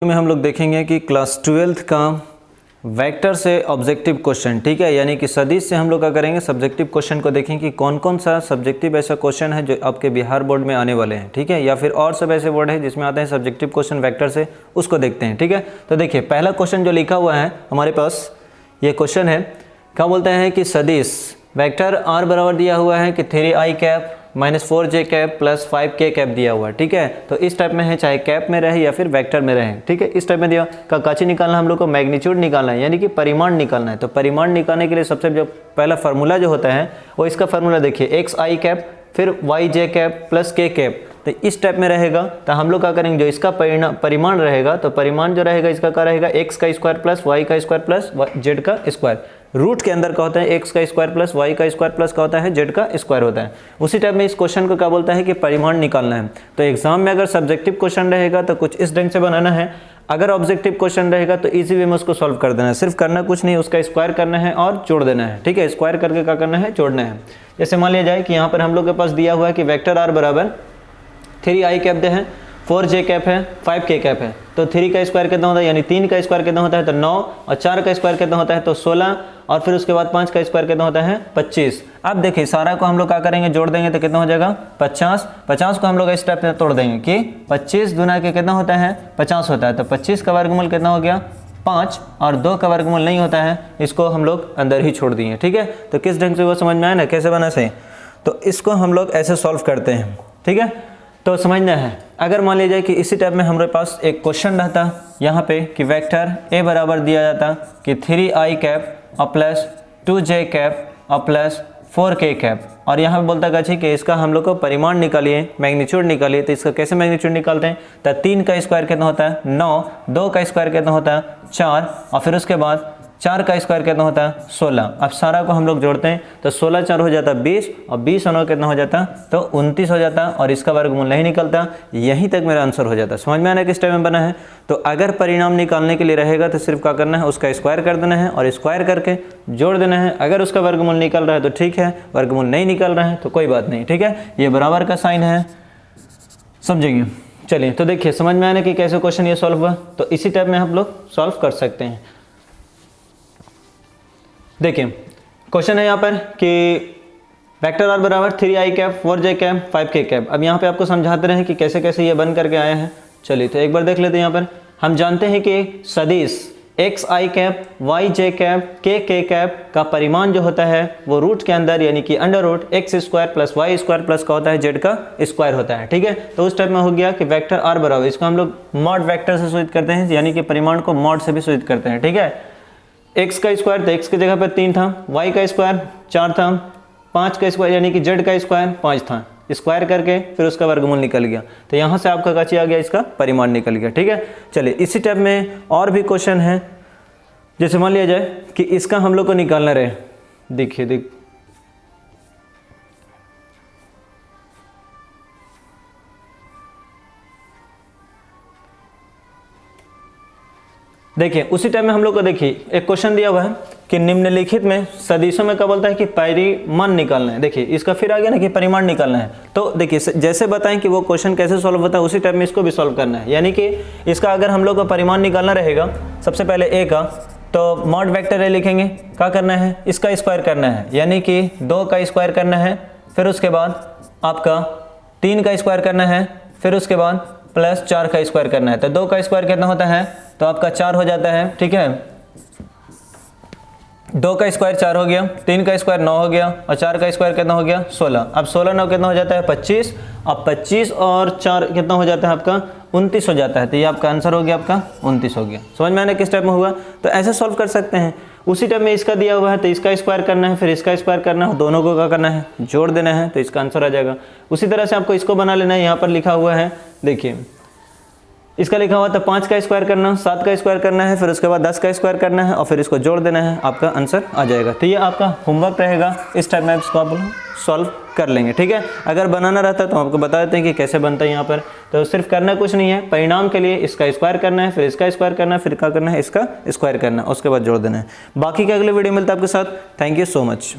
में हम लोग देखेंगे कि क्लास 12th का वेक्टर से ऑब्जेक्टिव क्वेश्चन, ठीक है, यानी कि सदिश से हम लोग क्या करेंगे, सब्जेक्टिव क्वेश्चन को देखेंगे कि कौन कौन सा सब्जेक्टिव ऐसा क्वेश्चन है जो आपके बिहार बोर्ड में आने वाले हैं, ठीक है, या फिर और सब ऐसे बोर्ड है जिसमें आते हैं सब्जेक्टिव क्वेश्चन वेक्टर से, उसको देखते हैं, ठीक है। तो देखिए पहला क्वेश्चन जो लिखा हुआ है हमारे पास, ये क्वेश्चन है, क्या बोलते हैं कि सदिश वेक्टर आर बराबर दिया हुआ है कि 3i cap -4j cap plus 5k cap दिया हुआ है, ठीक है। तो इस टाइप में है, चाहे कैप में रहे या फिर वेक्टर में रहे, ठीक है, इस टाइप में दिया का काची निकालना है, हम लोग को मैग्नीट्यूड निकालना है, यानी कि परिमाण निकालना है। तो परिमाण निकालने के लिए सबसे जो पहला फार्मूला जो होता है वो इसका फार्मूला देखिए, xi कैप फिर yj cap plus k cap, तो इस टाइप में रहेगा। तो हम लोग क्या करेंगे, जो इसका परिमाण रहेगा, तो परिमाण जो रहेगा इसका क्या रहेगा, x का स्क्वायर प्लस y का स्क्वायर प्लस z का स्क्वायर। रूट के अंदर क्या होता है, x का स्क्वायर प्लस y का स्क्वायर प्लस क्या होता है, z का स्क्वायर होता है। उसी टाइप में इस क्वेश्चन को क्या बोलता है कि परिमाण निकालना है। तो एग्जाम में अगर सब्जेक्टिव क्वेश्चन रहेगा तो कुछ इस ढंग से बनाना है, अगर ऑब्जेक्टिव क्वेश्चन रहेगा तो इजी वे में उसको सॉल्व कर देना है, सिर्फ करना कुछ नहीं, उसका स्क्वायर करना है और जोड़ देना है, ठीक है। स्क्वायर करके क्या करना है, जोड़ना है। जैसे मान लिया जाए कि यहाँ पर हम लोग के पास दिया हुआ है कि वेक्टर आर बराबर 3i कैप दे है, 4j कैप है, 5k कैप है। तो 3 का स्क्वायर कितना होता है, यानी 3 का स्क्वायर कितना होता है तो 9, और 4 का स्क्वायर कितना होता है तो 16, और फिर उसके बाद 5 का स्क्वायर कितना होता है 25। अब देखिए सारा को हम लोग क्या करेंगे, जोड़ देंगे तो कितना हो जाएगा 50। 50 को हम लोग इस टाइप से तोड़ देंगे कि 25 गुना के कितना होता है 50 होता है। तो 25 का वर्गमूल कितना हो गया 5, और 2 का वर्गमूल नहीं होता है, इसको हम लोग अंदर ही छोड़ दिए, ठीक है। तो किस ढंग से वो समझ में आया ना, कैसे बना सही। तो इसको हम लोग ऐसे सॉल्व करते हैं, ठीक है। तो समझना है, अगर मान लीजिए कि इसी टाइप में हमारे पास एक क्वेश्चन रहता यहाँ पे कि वेक्टर a बराबर दिया जाता कि 3i कैप और प्लस 2j कैप और प्लस 4k कैप, और यहाँ पे बोलता है कि इसका हम लोग को परिमाण निकालिए, मैग्नीट्यूड निकालिए। तो इसका कैसे मैग्नीट्यूड निकालते हैं, तो 3 का स्क्वायर कितना होता है 9, 2 का स्क्वायर कितना होता है 4, और फिर उसके बाद 4 का स्क्वायर कितना होता है 16। अब सारा को हम लोग जोड़ते हैं तो 16 4 हो जाता है 20, और 20 और 9 कितना हो जाता तो 29 हो जाता, और इसका वर्गमूल नहीं निकलता। यहीं तक मेरा आंसर हो जाता। समझ में आना किस टाइम में बना है। तो अगर परिणाम निकालने के लिए रहेगा तो सिर्फ क्या करना है, उसका स्क्वायर कर देना है और स्क्वायर करके जोड़ देना है। अगर उसका वर्गमूल निकल रहा है तो ठीक है, वर्गमूल नहीं निकल रहा है तो कोई बात नहीं, ठीक है। ये बराबर का साइन है, समझेंगे। चलिए तो देखिए समझ में आने कि कैसे क्वेश्चन ये सॉल्व हुआ। तो इसी टाइप में हम लोग सॉल्व कर सकते हैं। देखिए क्वेश्चन है यहाँ पर कि वेक्टर आर बराबर 3i cap 4j cap 5k cap. अब यहाँ पे आपको समझाते रहे कि कैसे कैसे ये बन करके आए हैं। चलिए तो एक बार देख लेते हैं। यहाँ पर हम जानते हैं कि सदिश xi cap yj cap kk cap का परिमाण जो होता है वो रूट के अंदर, यानी कि under root x square plus y square plus का होता है z का स्क्वायर होता है, ठीक है। तो उस टाइप में हो गया कि वेक्टर आर बराबर, इसको हम लोग मॉड वेक्टर से सूचित करते हैं, यानी कि परिमाण को मॉड से भी सूचित करते हैं, ठीक है। x का स्क्वायर तो x की जगह पर 3 था, y का स्क्वायर 4 था, 5 का स्क्वायर यानी कि z का स्क्वायर 5 था, स्क्वायर करके फिर उसका वर्गमूल निकल गया। तो यहाँ से आपका काची आ गया, इसका परिमाण निकल गया, ठीक है। चलिए इसी टाइप में और भी क्वेश्चन है। जैसे मान लिया जाए कि इसका हम लोग को निकालना रहे, देखिए देखिए उसी टाइम में हम लोग को देखिए एक क्वेश्चन दिया हुआ है कि निम्नलिखित में सदिशों में क्या बोलता है कि परिमाण निकालना है। देखिए इसका फिर आ गया ना कि परिमाण निकालना है। तो देखिए जैसे बताएं कि वो क्वेश्चन कैसे सॉल्व होता है, उसी टाइप में इसको भी सॉल्व करना है। यानी कि इसका अगर हम लोग को परिमाण निकालना रहेगा, सबसे पहले a का, तो मॉड वेक्टर a लिखेंगे, क्या करना है, इसका स्क्वायर करना है, यानी कि 2 का स्क्वायर करना है, फिर उसके बाद आपका 3 का स्क्वायर करना है, फिर उसके बाद प्लस 4 का स्क्वायर करना है। तो 2 का स्क्वायर कितना होता है तो आपका 4 हो जाता है, ठीक है। 2 का स्क्वायर 4 हो गया, 3 का स्क्वायर 9 हो गया, और 4 का स्क्वायर कितना हो गया 16। अब 16 9 कितना हो जाता है 25, अब 25 और 4 कितना हो जाता है आपका 29 हो जाता है। तो ये आपका आंसर हो गया, आपका 29 हो गया। समझ में आना किस टाइप में हुआ। तो ऐसे सॉल्व कर सकते हैं। उसी टाइप में इसका दिया हुआ है तो इसका स्क्वायर करना है, फिर इसका स्क्वायर करना है, दोनों को क्या करना है, जोड़ देना है, तो इसका आंसर आ जाएगा। उसी तरह से आपको इसको बना लेना है। यहाँ पर लिखा हुआ है, देखिए इसका लिखा हुआ था 5 का स्क्वायर करना, 7 का स्क्वायर करना है, फिर उसके बाद 10 का स्क्वायर करना है, और फिर इसको जोड़ देना है, आपका आंसर आ जाएगा। तो ये आपका होमवर्क रहेगा। इस टाइप में इसको आप सॉल्व कर लेंगे, ठीक है। अगर बनाना रहता है तो आपको बता देते हैं कि कैसे बनता है यहाँ पर। तो सिर्फ करना कुछ नहीं है, परिणाम के लिए इसका स्क्वायर करना है, फिर इसका स्क्वायर करना है, फिर क्या करना है, इसका स्क्वायर करना है, उसके बाद जोड़ देना है। बाकी के अगले वीडियो मिलता है आपके साथ। Thank you so much.